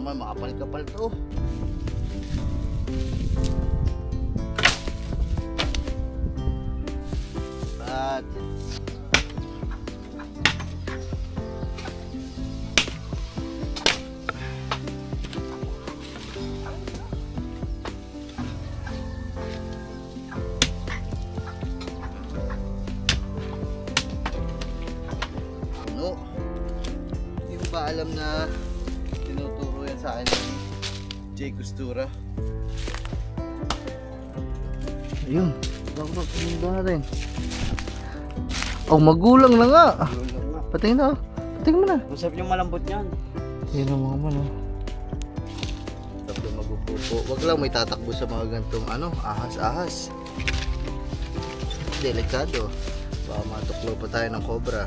man, makapal-kapal to. At ano, hindi ko ba alam na tinuturo yan sa akin ni Jay Costura. Ayun, bakit pinundan natin. Oh, magulang na nga. Patingin na, patingin mo na. Masarap yung malambot niyan. Yan ang mga man, oh. Tapos magupupo. Wag lang may tatakbo sa mga gantong ano, ahas-ahas. Delikado. Baka matuklo pa tayo ng cobra.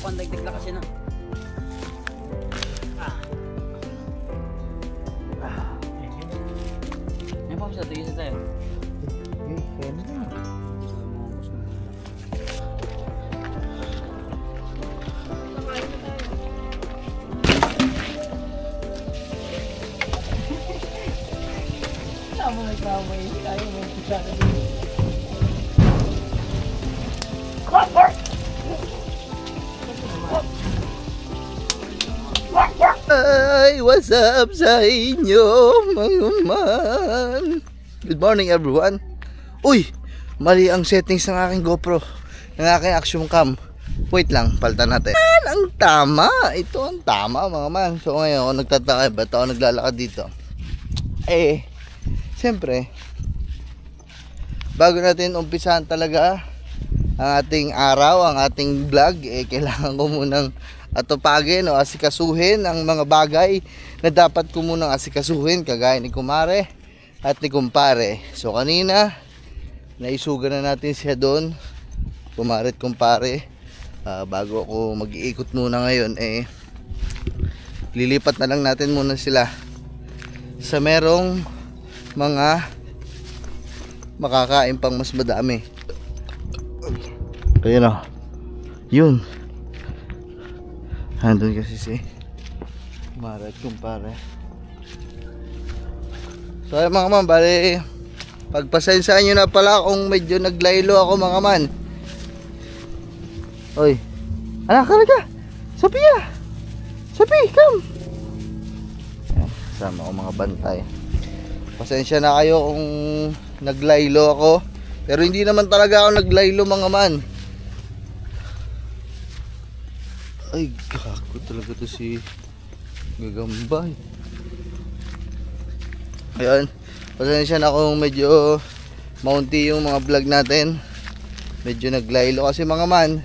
Pandagdag na kasi na. Yan pa siya, tigil tayo. Kaya na. Tama may trauma yun. Tayo mo pisa na dito. Hi! What's up sa inyo, mga man? Good morning everyone. Uy! Mali ang settings ng aking GoPro, ng aking action cam. Wait lang, palitan natin. Yan ang tama! Ito ang tama, mga man. So ngayon ako nagtataka, ba't ako naglalakad dito? Eh, siyempre, bago natin umpisahan talaga ang ating araw, ang ating vlog, eh kailangan ko munang atupagin o asikasuhin ang mga bagay na dapat ko munang asikasuhin, kagaya ni kumare at ni kumpare. So kanina naisugan na natin siya doon, kumare at kumpare. Bago ako mag-iikot muna ngayon, eh lilipat na lang natin muna sila sa merong mga makakain pang mas madami. Ayun o, yun. Andun kasi si Mara at kumpare. So ayun mga man, bali pagpasensyahan nyo na pala kung medyo naglaylo ako mga man. Oy, anak ka na. Sophia, Sophie, come. Ayan, sama ko mga bantay. Pasensya na kayo kung naglaylo ako, pero hindi naman talaga ako naglaylo mga man. Ay, gago talaga to si Gagambay. Ayun, pasensya na kung medyo mounty yung mga vlog natin. Medyo naglaylo kasi mga man.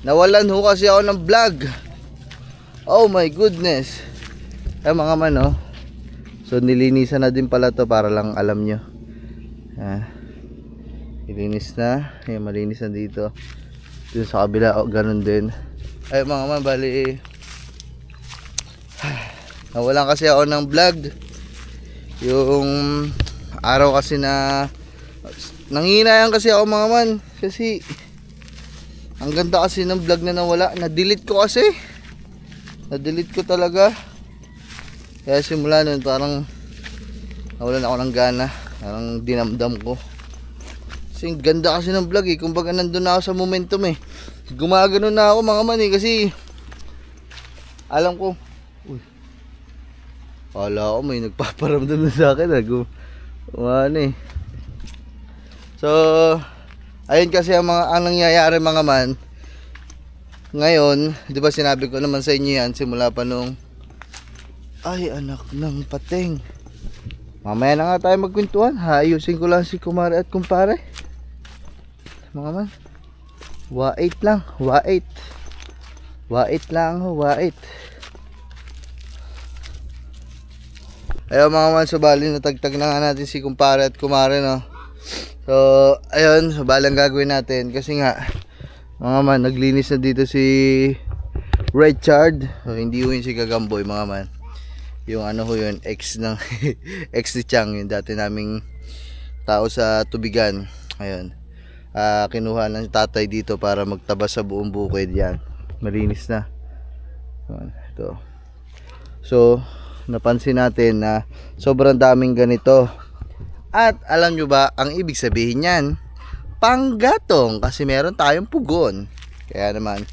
Nawalan ho kasi ako ng vlog. Oh my goodness. Ay mga man, oh. So nilinisan na din pala to para lang alam nyo. Ilinis na. Ay, malinis na dito. Dito sa kabila, oh, ganun din. Ay mga man, bali nawalan kasi ako ng vlog. Yung araw kasi na nangihinayan kasi ako mga man, kasi ang ganda kasi ng vlog na nawala. Na-delete ko kasi, na-delete ko talaga. Kaya simula nun parang nawalan ako ng gana, parang dinamdam ko. Kasi ganda kasi ng vlog eh. Kumbaga nandun na ako sa momentum eh. Gumagano na ako mga man eh, kasi alam ko, uy, kala ko may nagpaparamdam na sa akin ano eh. So ayun kasi ang nangyayari mga man. Ngayon, di ba sinabi ko naman sa inyo yan simula pa nung ay anak ng pateng. Mamaya na nga tayo magkwentuhan. Ayusin ko lang si kumare at kumpare mga man. Wait lang, wait lang, wait. Ayun mga man, subali natagtag na nga natin si kumpare at kumare, no. So ayun, subali ang gagawin natin. Kasi nga mga man, naglinis na dito si Richard. So, hindi yun si Gagamboy mga man. Yung ano ho yun, ex ng ex ni Chang, yung dati naming tao sa Tubigan. Ayun. kinuha ng tatay dito para magtabas sa buong bukid. Yan, malinis na. Ito. So napansin natin na sobrang daming ganito. At alam nyo ba ang ibig sabihin yan? Panggatong, kasi meron tayong pugon. Kaya naman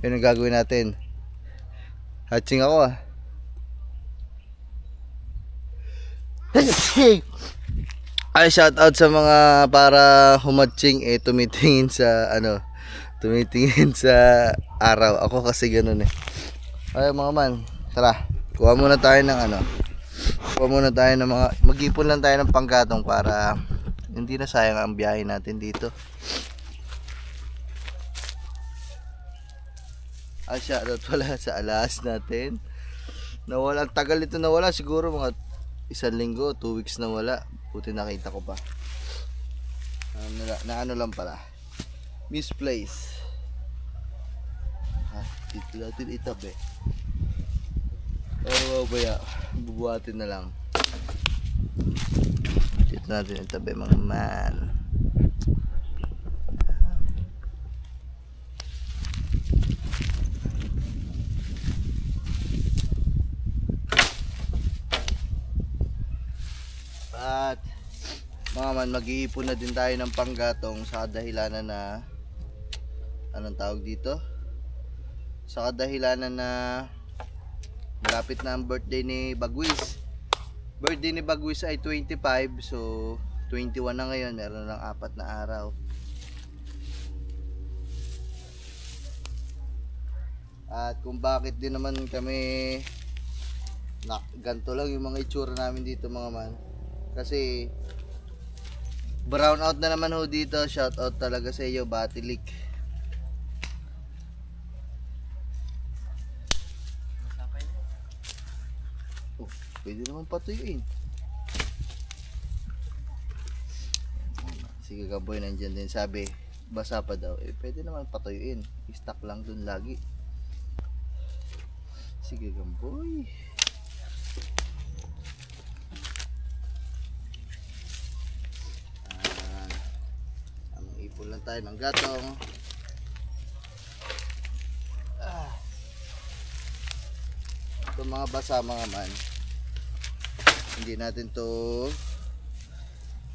yun ang gagawin natin. Hatching ako Ay, shout out sa mga para humatching tumitingin sa tumitingin sa araw. Ako kasi ganun Ay mga man, tara. Kuha muna tayo ng mga, mag-ipon lang tayo ng panggatong para hindi na sayang ang biyahe natin dito. Ay, shout out pala sa alas natin. Nawala, tagal ito nawala, siguro mga 1 linggo, 2 weeks na wala. Buti nakita ko pa. Ano lang pala. Misplace. Dito natin itabi. Baya, bubuhatin na lang. Dito natin itabi mga man. At mga man, mag-iipon na din tayo ng panggatong sa kadahilanan na anong tawag dito? Sa kadahilanan na malapit na ang birthday ni Bagwis. Birthday ni Bagwis ay 25, so 21 na ngayon, meron lang 4 na araw. At kung bakit din naman kami ganito lang yung mga itsura namin dito mga man, kasi brown out na naman ho dito. Shout out talaga sa iyo, Batilik. Pwede naman patuyuin. Sige ka boy, nandyan din sabi basa pa daw, pwede naman patuyuin, i-stack lang dun lagi. Sige ka boy. Ipon lang tayo ng gatong. Ito mga basa mga man, hindi natin to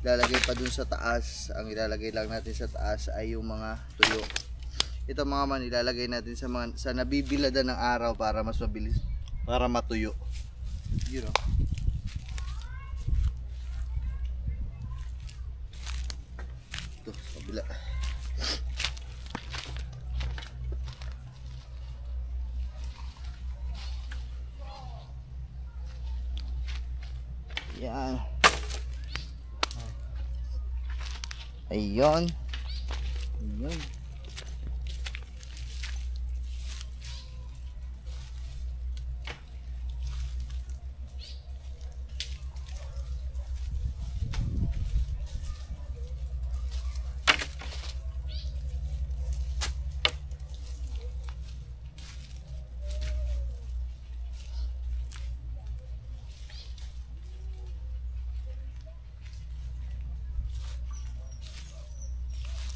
ilalagay pa dun sa taas. Ang ilalagay lang natin sa taas ay yung mga tuyo. Ito mga man, ilalagay natin sa nabibiladan ng araw para mas mabilis, para matuyo. You know. Ito, kabila. Yan. Ayun. Ayun.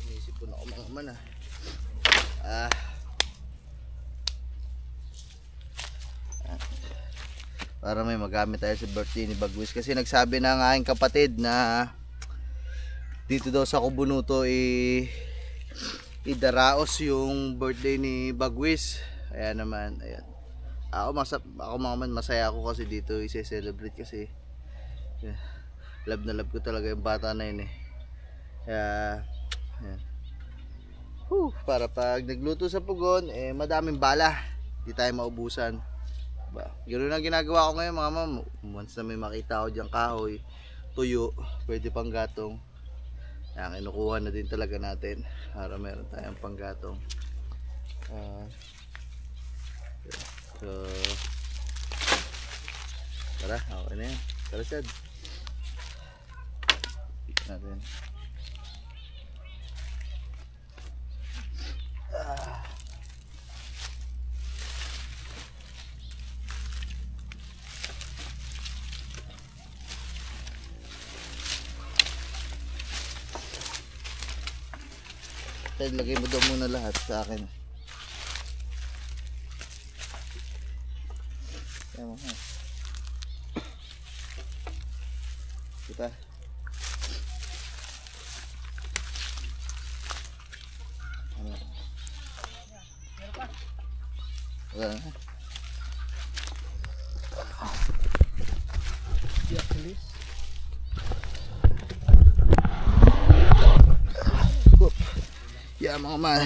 Inisip ko na kumangaman para may magamit tayo sa birthday ni Bagwis. Kasi nagsabi na ang aking kapatid na dito daw sa Kubunuto idaraos yung birthday ni Bagwis. Kaya naman, ayan. Ako mga man, masaya ako kasi dito i-celebrate kasi love na love ko talaga yung bata na yun Kaya ayan. Para pag nagluto sa pugon madaming bala, hindi tayo maubusan. Ganoon ang ginagawa ko ngayon mga ma'am. Once na may makita ako diyang kahoy, tuyo, pwede pang gatong, kinukuha na din talaga natin para meron tayong panggatong. So tara, okay na yan. Tara sad, natin. Ted, lagay mo daw muna lahat sa akin. Yan mo ha. Kita. Ano? Wala na. Yeah, mga man.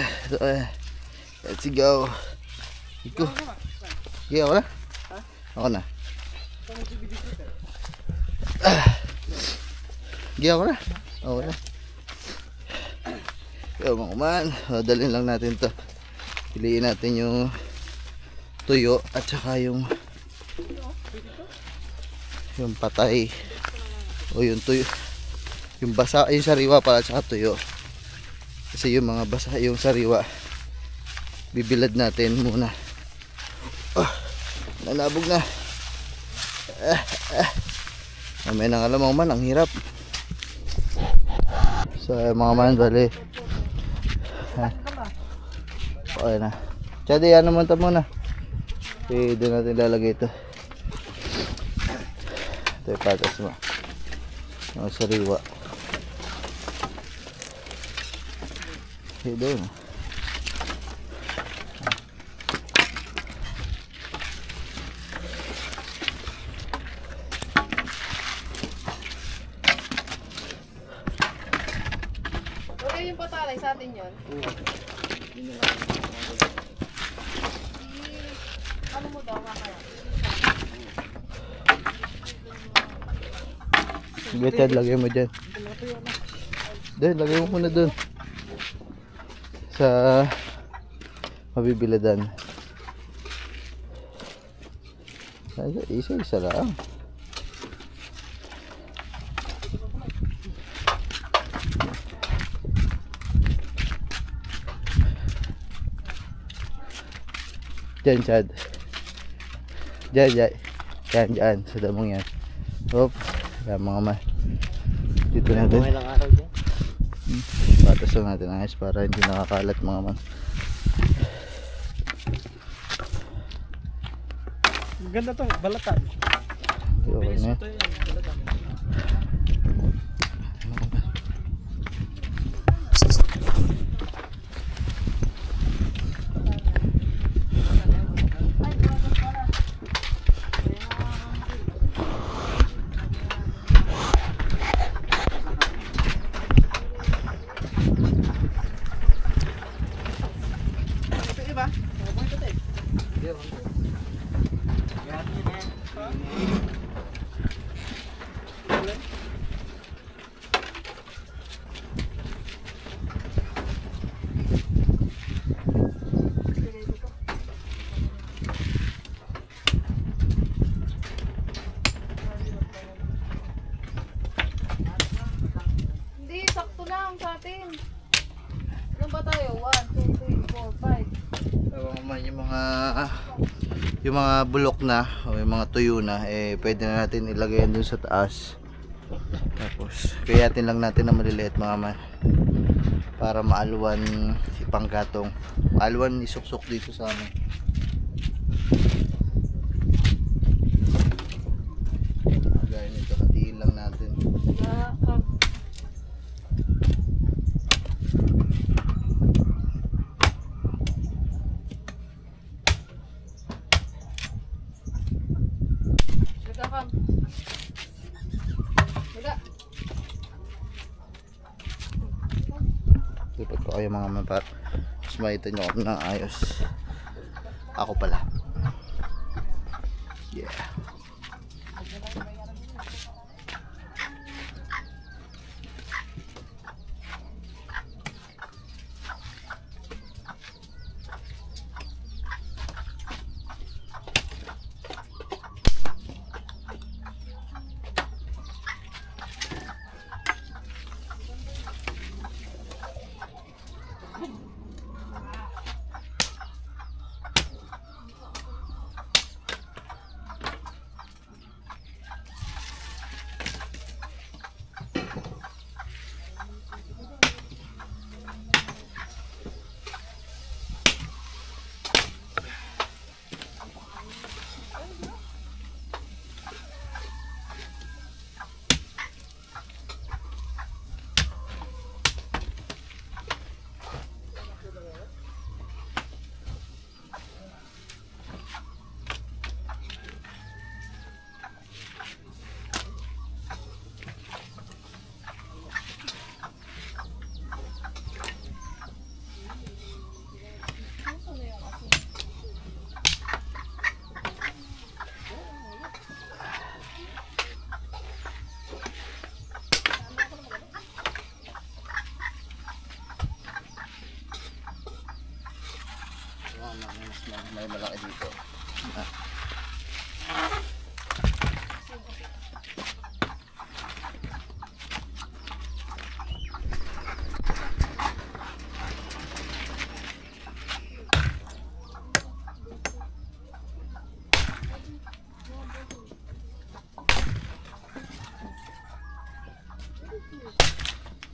Let's go. Iko. Yeah, ako na? Ako na. Yeah, ako na. Ako na. Yo, mga man. Dalhin lang natin to. Piliin natin yung tuyo at saka yung patay o yung tuyo, yung basa, yung sariwa para at saka tuyo. Kasi yung mga basa, yung sariwa bibilad natin muna. Nalabog na. May nang alam mo man, ang hirap. So mga man, bali. Okay na. Chadi, ano man ito muna. Okay, doon natin lalagay ito. Ito yung patas mo. Ang sariwa. Okay, doon. Okay, yung patalay sa atin yun. Ano mo daw kakaya? Sige, Chad, lagay mo dyan. Doon, lagay mo muna doon. Sa mabibiladan. Isa-isa lang. Diyan, Chad. Diyan. Sa damong yan. Hop. Yan, mga man. Dito natin. Ilang araw dyan? Patas lang natin ayos para hindi nakakalat, mga man. Ganda to, balatan. Okay na. Balatan. Hindi, sakto lang sa atin. Ilan ba tayo? 1, 2, 3, 4, 5. Ewan ko man, yung mga bulok na o yung mga tuyo na, pwede na natin ilagay yan dun sa taas. Tapos kayatin lang natin na maliliit, mga man, para maalwan ipanggatong, maalwan isuksok dito sa amin. Gaya nito, hatiin lang natin. Lipat ko kayo, mga mapar, mas makita nyo kami ng ayos. Ako pala. Yeah. May malaki dito.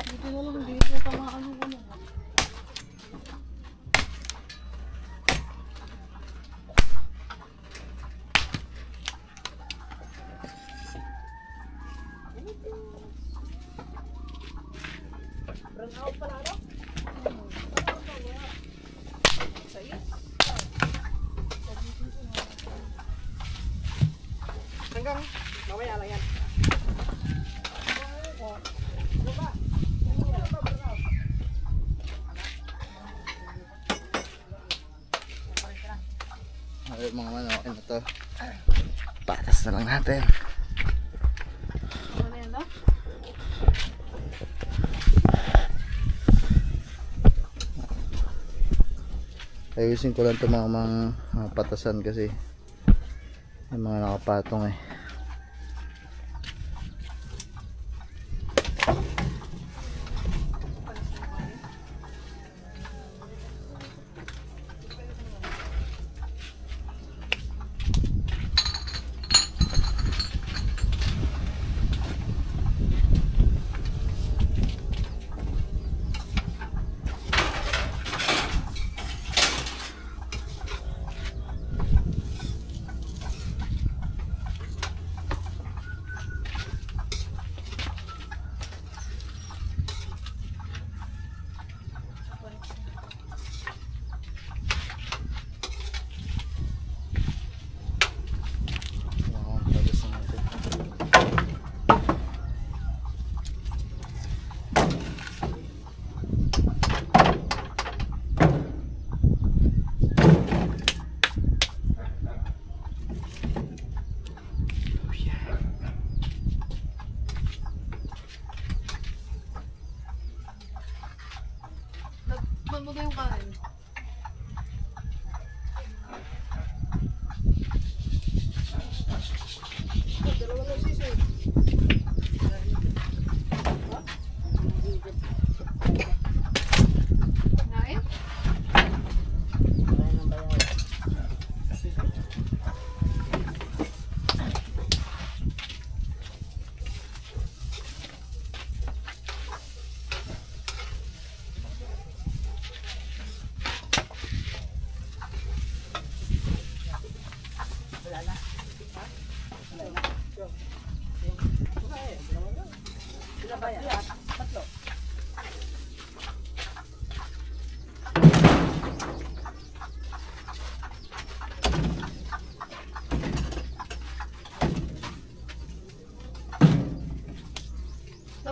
Dito na lang, hindi na tamaan ng ano. Hanggang mamaya lang yan. Ay, mga man, okay na to. Patas na lang natin. Ano na yan daw? Ayusin ko lang ito mga patasan kasi may mga nakapatong eh. Nagman mo na yung kanin. Dalawa lang sisi. Ngain?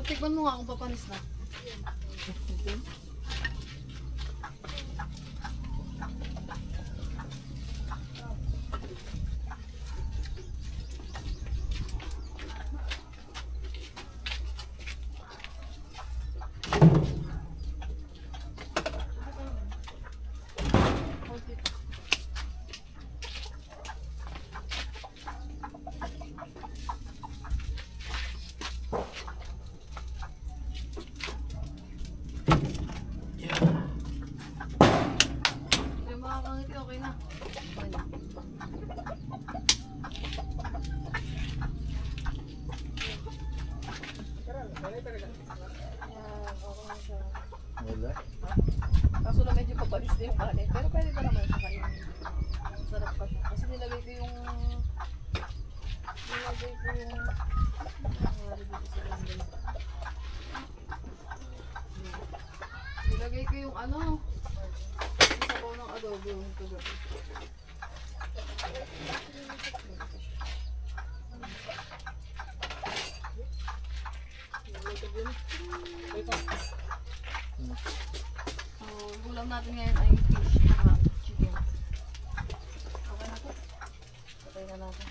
Tikman mo nga kung papanis na. Yung makakangiti, okay na. Wala. Kaso lang medyo papalis na yung kanin. Pero pwede pa naman siya kainin. Sarap pa siya. Kasi nilagay ko yung... Nangyari dito sa ganda. Nilagay ko yung ano... Yung sabaw ng adobo yung kagabi. Ulam natin ngayon ay fish at chicken. Okay na po. Patay na natin.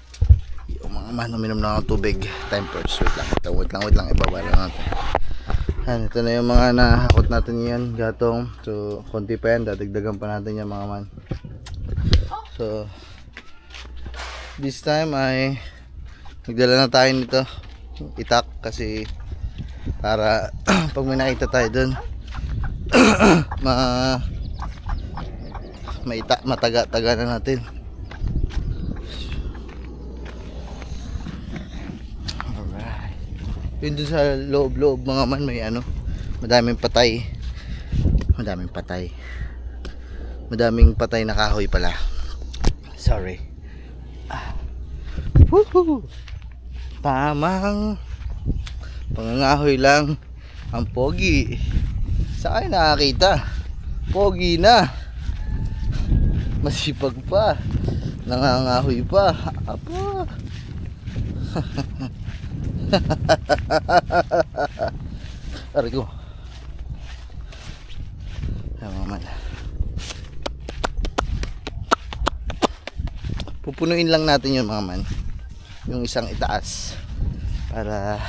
Yung mga man, uminom na ng tubig. Time first. Wait lang. Ibaba lang natin. Yan, ito na yung mga nahakot natin yan. Gatong. So, konti pa yan. Dadagdagan pa natin yan mga man. So this time ay nagdala na tayo nito itak kasi para pag may nakita tayo dun mataga-taga na natin. Alright. Yun dun sa loob-loob mga man may ano, madaming patay na kahoy pala. Sorry. Woohoo! Tamang pangangahoy lang ang pogi. Sa akin nakakita pogi na, masipag pa, nangangahoy pa. Apa aray ko. Tama man. Pupunuin lang natin yun mga man, yung isang itaas para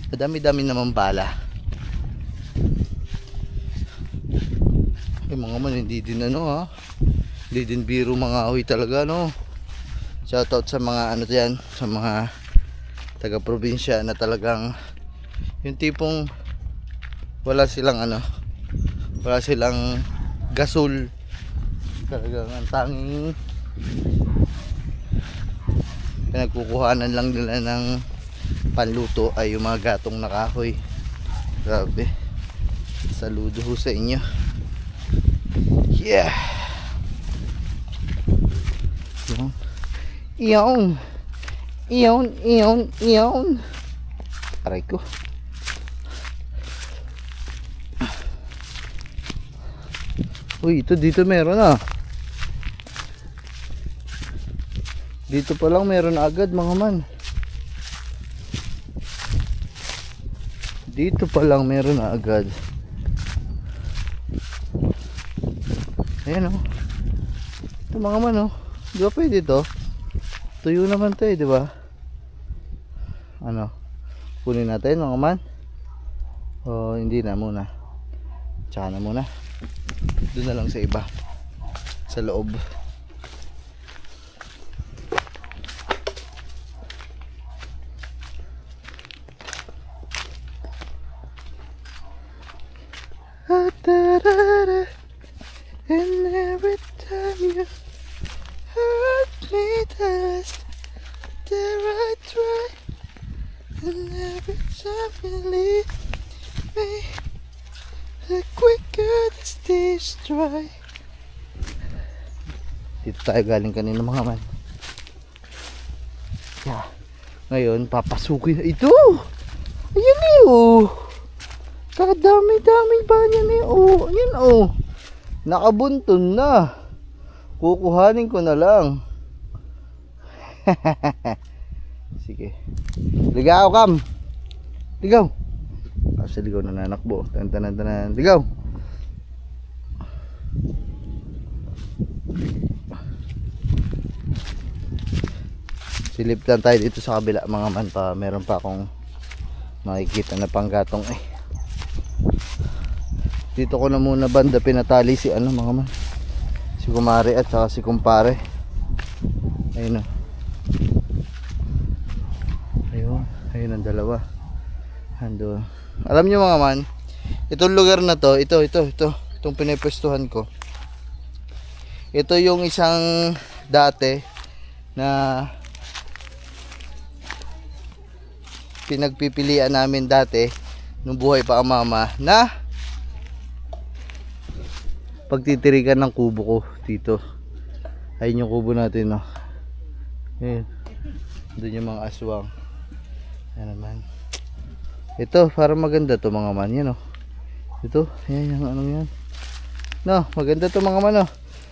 madami-dami naman bala. Mga man, hindi din ano ha, hindi din biro mga ahoy talaga no. Shoutout sa mga ano yan, sa mga taga probinsya na talagang yung tipong wala silang ano, wala silang gasol, talagang ang tanging pinagkukuhanan lang nila ng panluto ay yung mga gatong na kahoy. Grabe, saludo ho sa inyo. Yeah. Iyon. Aray ko. Uy, ito dito meron ah. Dito pa lang meron agad mga man. Dito pa lang meron na agad. Ayan o. Ito mga man o. Di ba pwede ito? Tuyo naman ito eh, di ba? Ano? Kunin natin mga man? O hindi na muna. Tsaka na muna. Doon na lang sa iba. Sa loob. And every time you hurt me just there I try. And every time you leave me, the quicker the stage dry. Dito tayo galing kanina mga man. Yeah. Ngayon papasukin ito. Ayan eh oh. Kadami-dami ba niyan eh oh. Ayan oh. Nakabuntun na. Kukuhanin ko na lang. Sige. Ligaw kam. Ligaw. Kasi ligaw na nanakbo. Tanan. Ligaw. Silip lang tayo dito sa kabila mga man pa. Meron pa akong makikita na panggatong eh. Dito ko na muna banda pinatali si ano mga man, si kumare at saka si kumpare. Ayun o. Ayun ang dalawa. Ando. Alam nyo mga man, itong lugar na to, itong pinipwestuhan ko. Ito yung isang dati na pinagpipilian namin dati nung buhay pa ang mama na pagtitirikan ng kubo ko dito. Ayun yung kubo natin no. Ayun. Doon yung mga aswang. Ayan naman. Ito para maganda to mga man yan no. Ito, ayan yung anong yan. No, maganda to mga man no.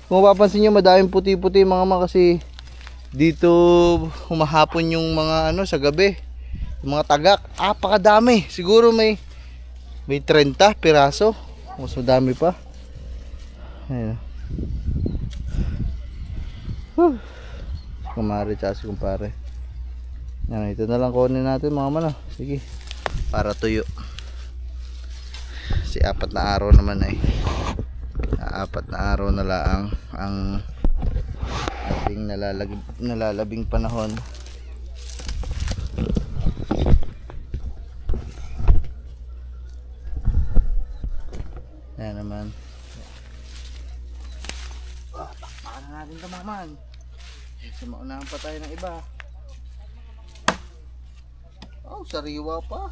Kung mapapansin nyo madaming puti-puti mga man kasi dito humahapon yung mga ano sa gabi. Yung mga tagak, pakadami. Siguro may 30 piraso. Mas madami pa. Ayan. Kumare tsaka si kumpare. Yan, ito na lang kunin natin mga man. Sige. Para tuyo. Si 4 na araw naman eh. 4 na araw na lang ang nalalabing panahon. Ayan naman. Takpakan na natin ito, maman. So, maunahan pa tayo ng iba. Oh, sariwa pa.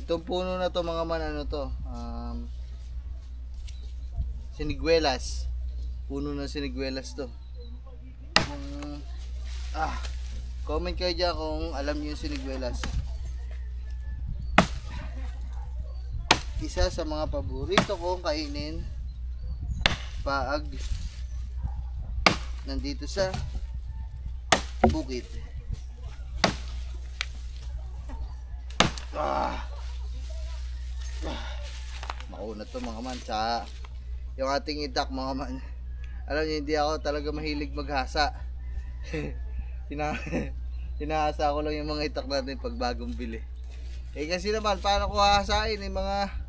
Itong puno na to mga man, ano to? Siniguelas. Puno ng siniguelas to. Comment kayo dyan kung alam niyo yung siniguelas. Isa sa mga paborito kong kainin pag nandito sa bukid. Mauna to mga man. Tsaka yung ating itak mga man, alam niyo hindi ako talaga mahilig maghasa. Hinahasa ko lang yung mga itak natin pag bagong bili. Kasi naman paano ko hahasain yung mga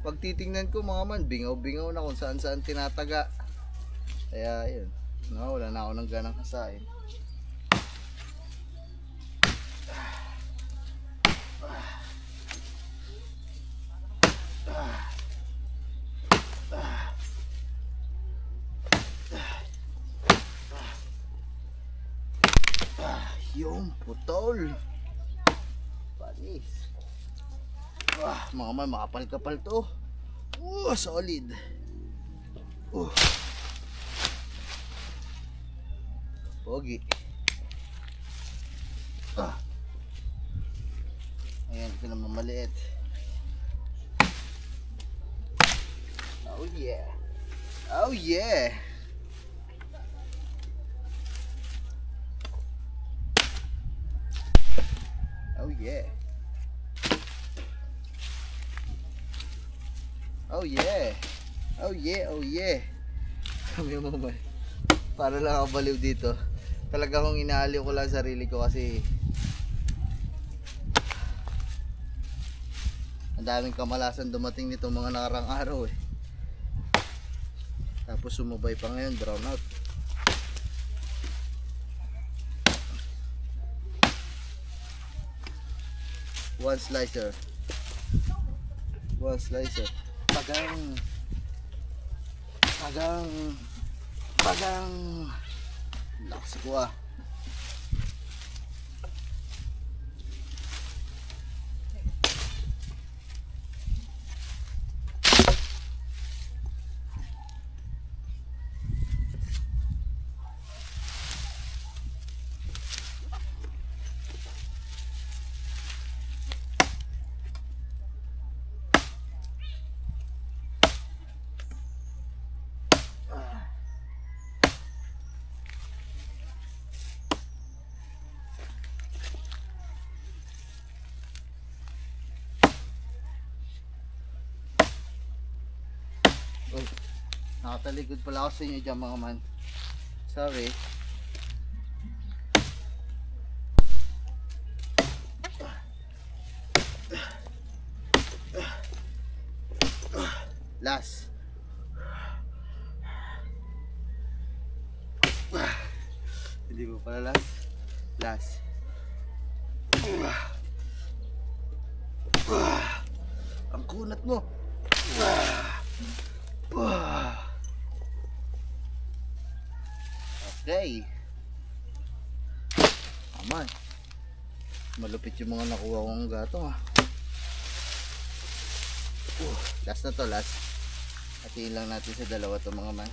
pagtitingnan ko mga man, bingaw-bingaw na kung saan-saan tinataga. Kaya yun, wala na ako ng ganang hasain. Yung putol. Panis. Mga man, makapal-kapal to. Solid. Pogi. Ayan, ito naman maliit. Oh yeah. Oh yeah. Oh yeah. Oh yeah. Oh yeah, oh yeah. Kami mo ba? Para lang ako baliw dito. Talaga akong inaaliw ko lang sarili ko kasi ang daming kamalasan dumating nitong mga nakarang araw eh. Tapos sumubay pa ngayon, brown out. One slicer. One slicer. Pagang. Pagang. Pagang. Lakas ko ah. Nakatalikod pala ako sa inyo dyan mga man. Sorry. Last. Hindi mo pala last. Last. Ang kunat mo. Okay. Aman. Malupit yung mga nakuha kong gatong ah. Last na to, last. Hatiin lang natin sa dalawa to mga man.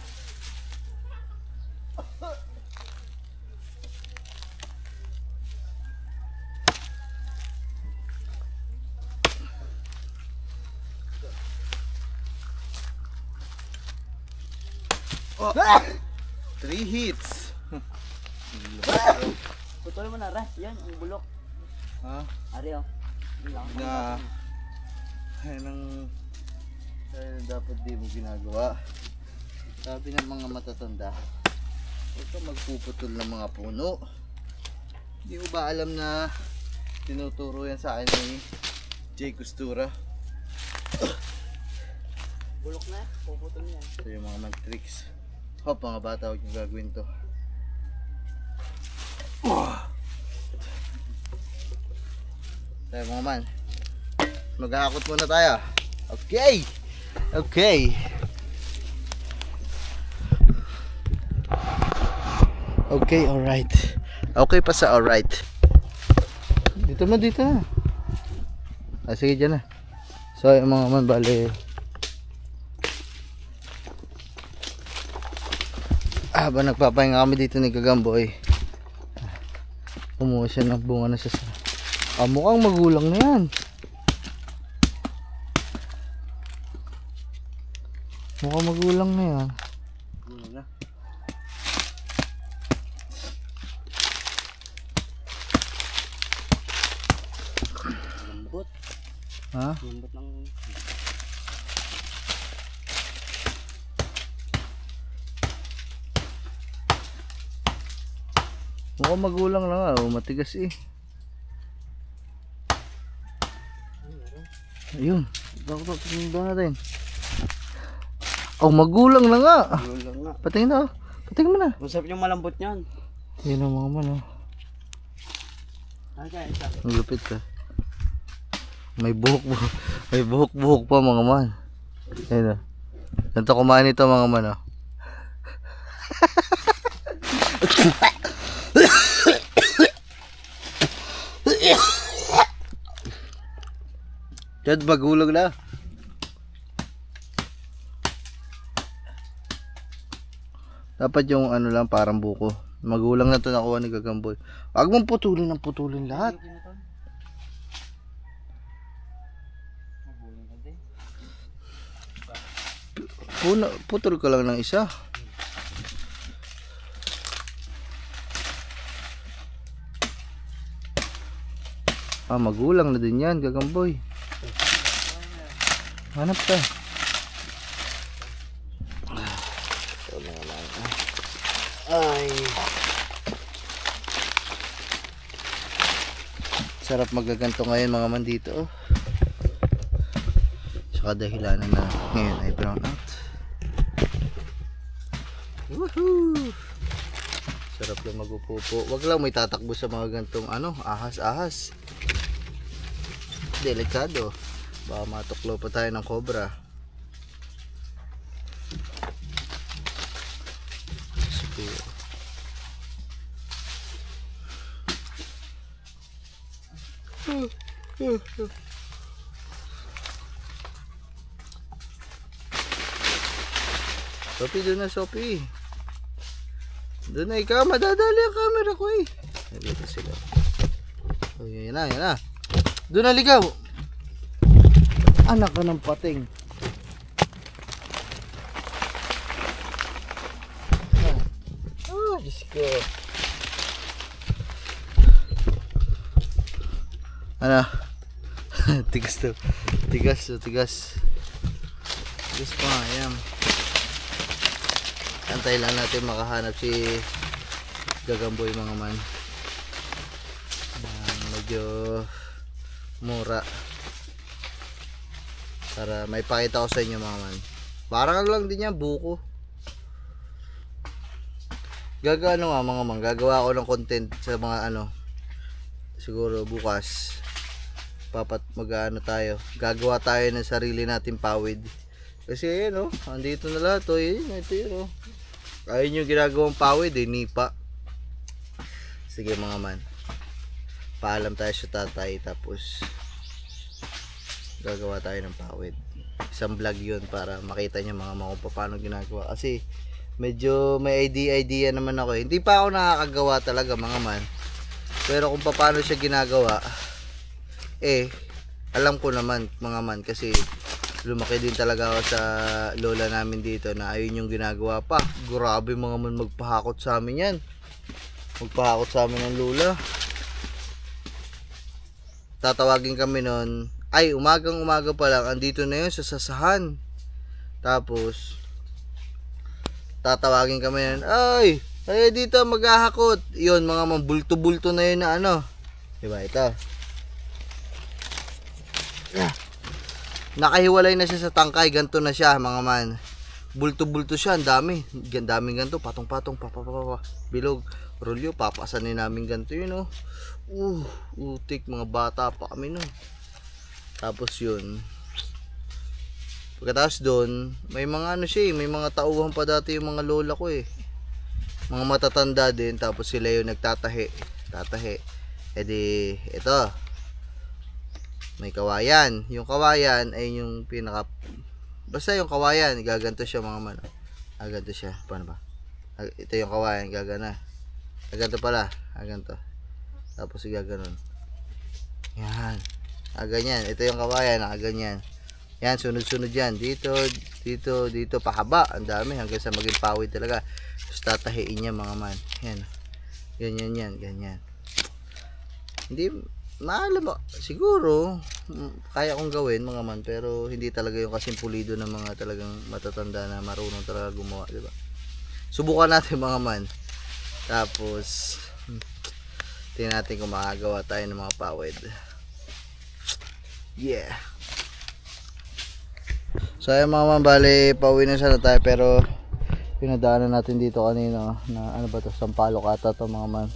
Oh. 3 hits. Putol mo na ra. Yan, ang bulok. Ha? Ari oh. Na anong dapat di mo ginagawa. Sabi ng mga matatanda, huwag ka magpuputol ng mga puno. Hindi mo ba alam na tinuturo yan sa akin ni J. Costura. Bulok na. Puputol yan. Ito yung mga man-tricks. Hop, mga bata, huwag yung gagawin to. Tayo mga man. Maghahakot muna tayo. Okay. Okay. Okay, alright. Okay pa sa alright. Dito na, dito na. Ah, sige, dyan na. So, yung mga man, bali. Habang nagpapahinga kami dito ni Gagamboy, kumuha siya ng bunga na siya sa... mukhang magulang na yan. Mukhang magulang na yan. Na. Lambot. Ha? Lambot ng... Mukhang magulang na nga. Matigas eh. Ayun. Tingnan natin. Magulang na nga. Magulang nga. Patingin na. Patingin mo na. Masarap yung malambot niyan. Yun ang mga man. Ano kaya isa? Ang lupit ka. May buhok. May buhok pa mga man. Ayun o. Ganito kumain ito mga man o. Chad, magulang na. Dapat yung ano lang, parang buko. Magulang na to nakuha ni Gagamboy. Huwag mong putulin ng putulin lahat. Putol ka lang ng isa. Magulang na din yan, Gagamboy. Hanap ka. Ay. Sarap magaganto ngayon mga man dito. Saka dahilanan na ngayon ay brown out. Woohoo! Sarap lang magupupo. Wag lang may tatakbo sa mga gantong ahas-ahas. Delikado. Baka matuklo pa tayo ng cobra. Siguro. Sophie, doon na Sophie. Doon na ikaw, madadali ang camera ko eh. Dito sila. Oh, yan na, yan na. Doon na ligaw. Anak ka ng pating. Diyos ko. Ano? Tigas to. Tigas to, tigas. Tigas pa nga, yan. Antay lang natin makahanap si Gagamboy mga man. Medyo mura. Para may pakita ko sa inyo mga man. Parang lang din yan, buko. Gagawa nga mga man. Gagawa ako ng content sa mga siguro bukas. Tayo. Gagawa tayo ng sarili natin pawid. Kasi ayun andito na lahat ito yun ayun yung ginagawang pawid nipa. Sige mga man. Paalam tayo sa tatay tapos gagawa tayo ng pawid. Isang vlog yun para makita nyo mga kung paano ginagawa. Kasi medyo may idea naman ako. Hindi pa ako nakakagawa talaga mga man. Pero kung paano siya ginagawa alam ko naman mga man. Kasi lumaki din talaga ako sa lola namin dito na ayun yung ginagawa pa. Grabe mga man magpahakot sa amin yan. Magpahakot sa amin ng lola. Tatawagin kami nun. Ay, umaga pa lang. Andito na yun sa sasahan. Tapos, tatawagin kami nun. Ay, dito maghahakot. Yun, mga mambulto-bulto na yun na diba ito? Nakahiwalay na siya sa tangkay. Ganto na siya mga man. Bulto-bulto siya. Ang dami. Daming ganto. Patong-patong. Bilog. Rolyo. Papasanin namin ganto yun. Utik. Mga bata pa kami nun. Tapos yun. Pagkatapos doon, may mga ano siya may mga tauhan pa dati yung mga lola ko Mga matatanda din, tapos sila yung nagtatahi. E di, ito. May kawayan. Yung kawayan ay yung basta yung kawayan, gaganto siya mga man. Gaganto siya. Paano ba? Ito yung kawayan, gagana. Gaganto pala. Gaganto. Tapos gaganon. Yan. Ganyan. Ito yung kawayan, ganyan. Yan, sunod-sunod yan. Dito, pahaba. Ang dami hanggang sa maging pawid talaga. Tapos tatahiin niya mga man. Yan. Ganyan. Ganyan. Hindi, maalam mo. Siguro, kaya kong gawin mga man. Pero hindi talaga yung kasing pulido ng mga talagang matatanda na marunong talaga gumawa. Diba? Subukan natin mga man. Tapos, tingnan natin kung makagawa tayo ng mga pawid. Yeah. So ayun mga man, bali pauwi na sana tayo pero pinadaanan natin dito kanina na ano ba to, Sampaloc ata to mga man.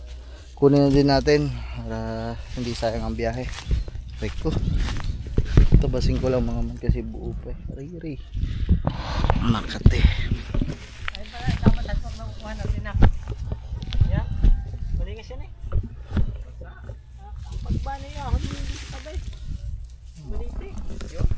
Kunin na din natin para hindi sayang ang biyahe. Reko. Tabasin ko lang mga man kasi buo pa Ray. Makati. Ay pala, dapat nagpag na kukuha natin na. Yan. Maligas yan Pagbani niya, ako hindi sabay. Maliti. Yun.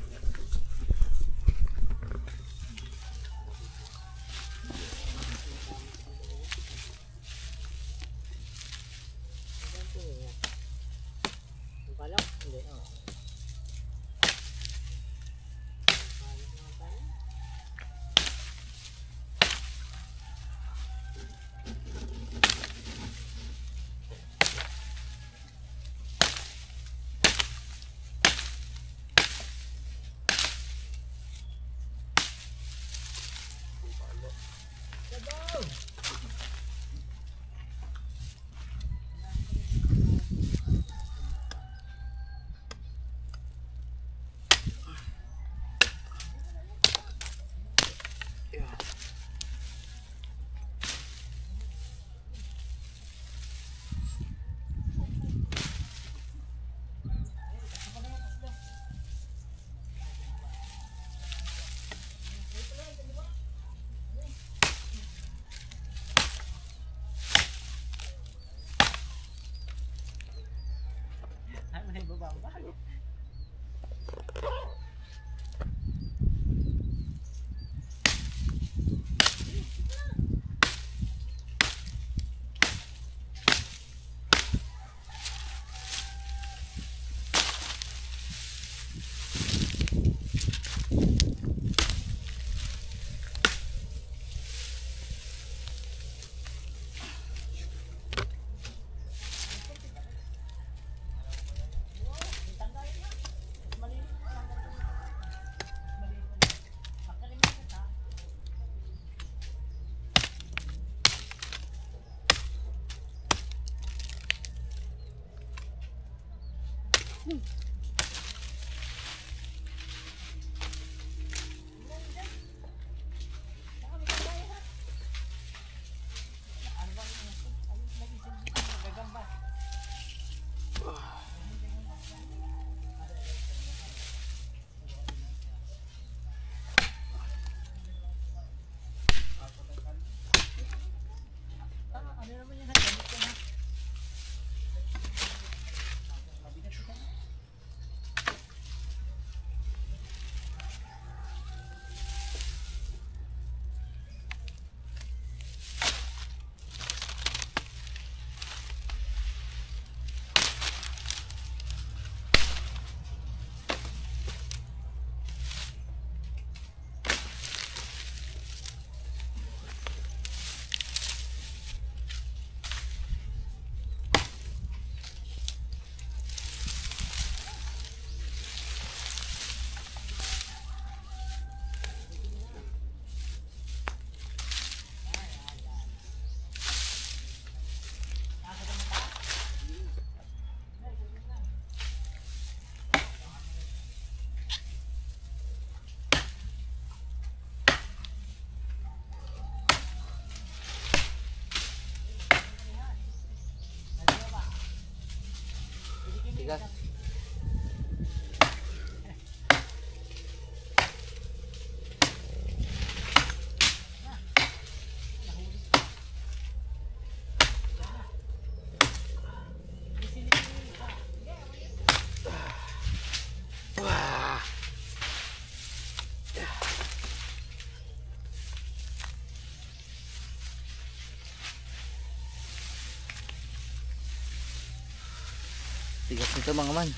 Bigas nito mga man.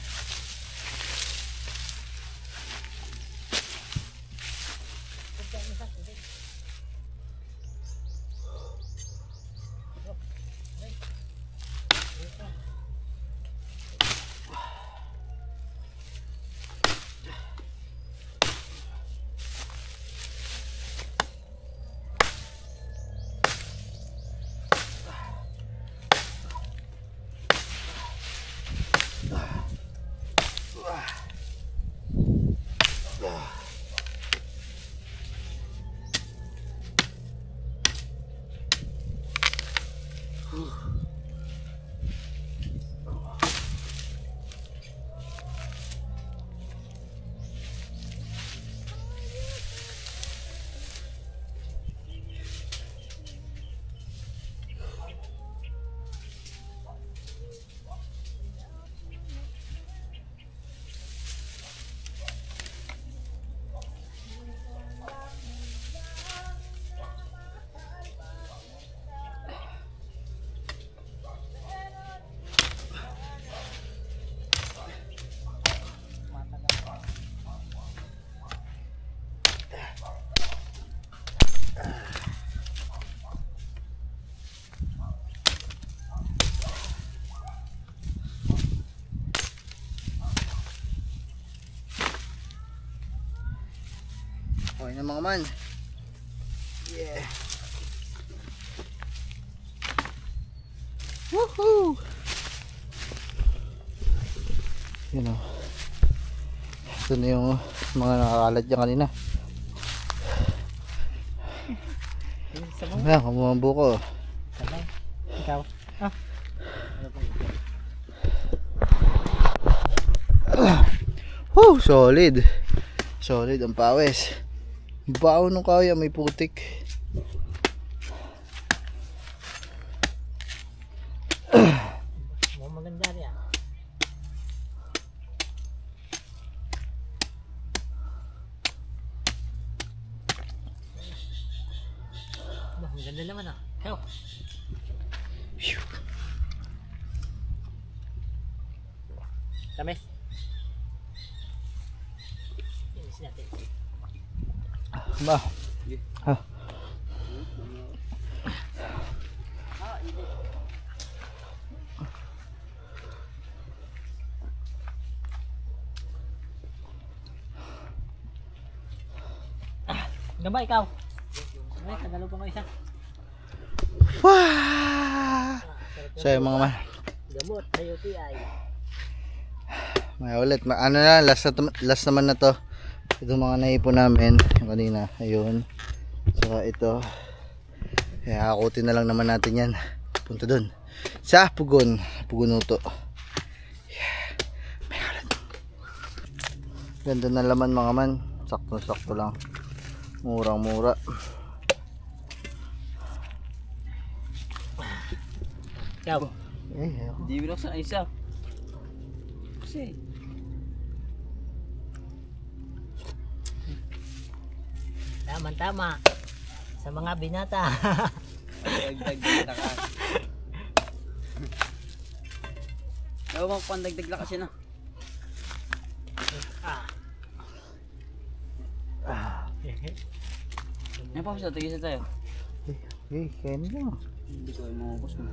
Okay na mga man. Yeah. Woohoo! Yun o. Ito na yung mga nakakalat dyan kanina. Ayan, kumambo ko. Sabay. Ikaw. Woo! Solid. Solid ang pawis. Baon nung kaya, may putik. Maganda rin ah. Maganda naman ah. Ikaw. Tamis. Inis natin. Ba. Ha. Gamba ikaw. Ay, kadalo pa mo isa. Wah! So yung mga man. Gamot sa UTI. May ulit. Ano na, last naman na to. Ito mga naipon namin. Yung kanina. Ayun. Saka ito. Kaya hakutin na lang naman natin yan. Punta dun. Sa Pugon. Pugonuto. Yeah. May ulit. Ganda na laman mga man. Sakto-sakto lang. Murang-mura. Ikaw. Hindi mo lang sa isa. Kasi Tama. Sa mga binata. dagdag na ka. Ewan mo kung dagdag na kasi na. Yan pa siya, tigisan tayo. Kaya nyo. Hindi ko ay mabubos mo.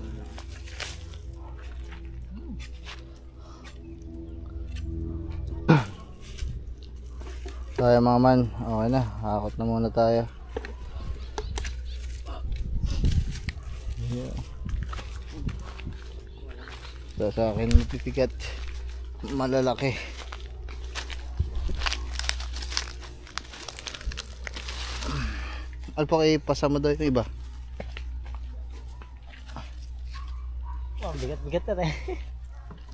Tayo mga man. Okay na. Hakot na muna tayo. Yeah. So, sa akin mapipigat. Malalaki. Alpa kayo pasama daw yung iba. Oh, bigat na rin.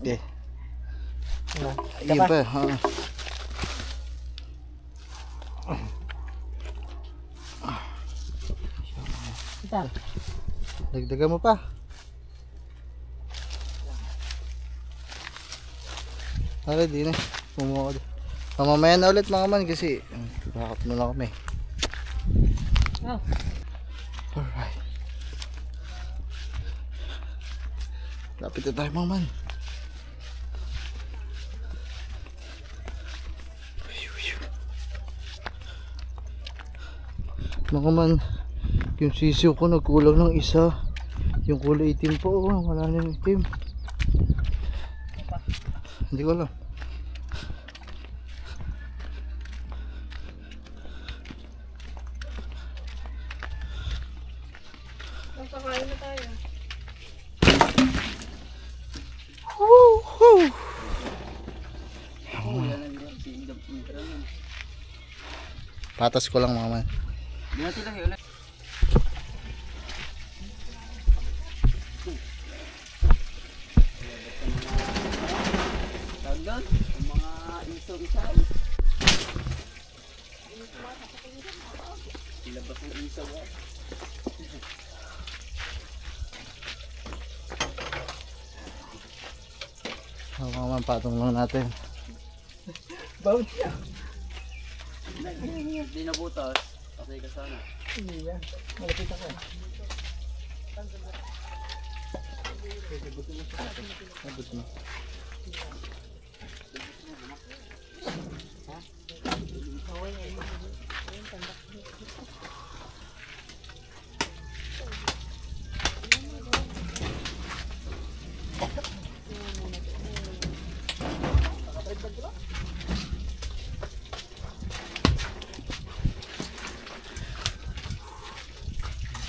Okay. Ano? Yun pa. Itan. Dagdagan mo pa. Okay, di na. Pumuha ko. Mamaya na ulit mga man kasi bakit muna kami. Oh. Alright. Lapit na tayo mga man. Mga man, yung sisiw ko nagkulang ng isa. Yung kulay itim po, oh, wala na yung itim. Hindi ko alam. Magkakain na tayo. Woo! Wala lang dyan. Si Indam Intra nun. Patas ko lang mga man. Di natin lang yun. Tagdan. Ang mga isaw-isaw. Ilabas ng isaw. Mga man, patong lang natin. Bawal siya. Hindi na butas. Patay ka sana. Hindi yan. Malapit ako. Abot mo.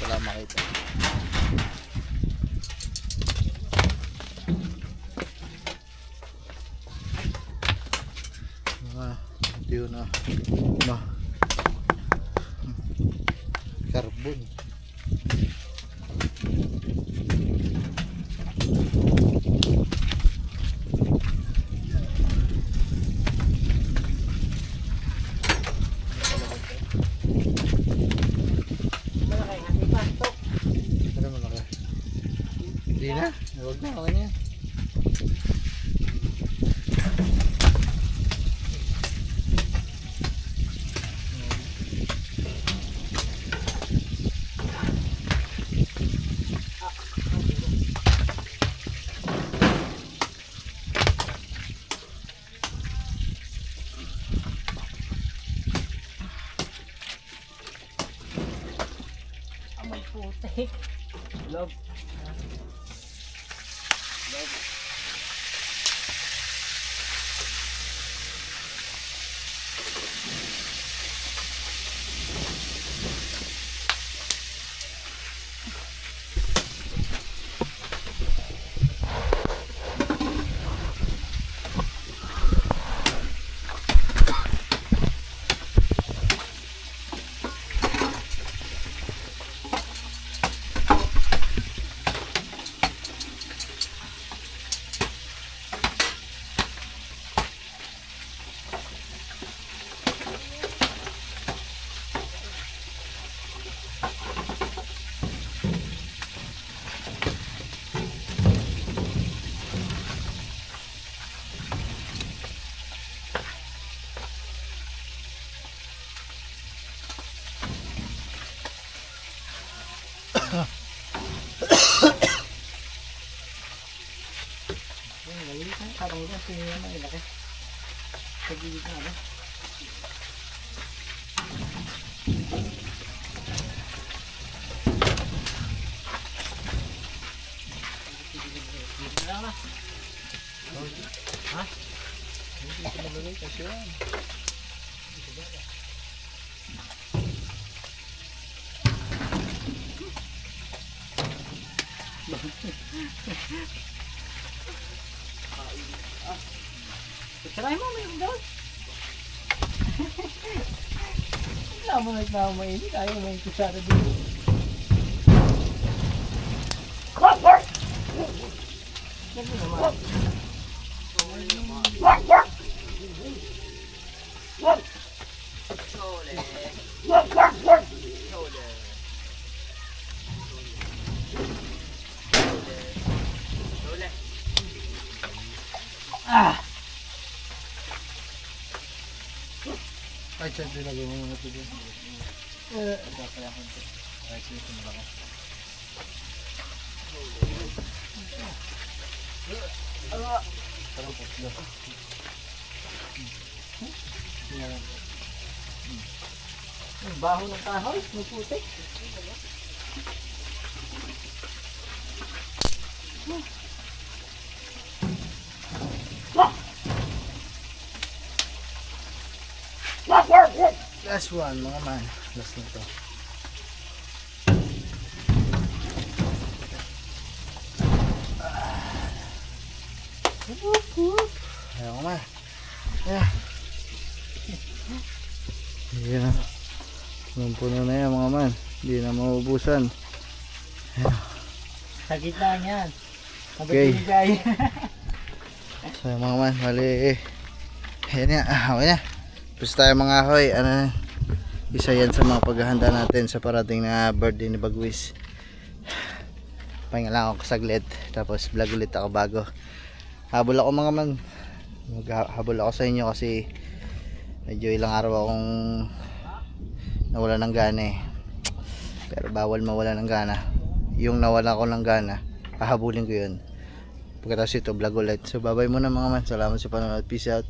Wala makita. Hindi yun na carbon. Malaki nga. Di pasok. Ano malaki? Hindi na. Huwag na. Okay na yan. Amoy putik. Love. Parang ito. Sino naman ilaki. Sa gilid na ano. Wala na. Ha? Hindi ko nalagay kasi yan. Try mo, may doon. Wala mo nagmamainit. Ayaw may kusara dito. Lagi naman. Ah! Ay, chan, dinagay mo muna ito dyan. Yung baho ng kahoy, may putik. Last one mga man. Last na to. Ayaw ma. Yeah. Ayan na. Puno na yan mga man. Hindi na maubusan. Sa gitna niyan. Okay. Mabibigay. So mga man, bali ayan na, okay na. Tapos tayo mga ahoy, ano, isa yan sa mga paghahanda natin sa parating na birthday ni Bagwis. Pahinga lang ako saglit, tapos vlog ulit ako bago. Habol ako mga man. Habol ako sa inyo kasi medyo ilang araw akong nawala ng gana eh. Pero bawal mawala ng gana. Yung nawala ko ng gana, hahabulin ko yun. Pagkatapos ito, vlog ulit. So bye bye muna mga man. Salamat sa panonood. Peace out.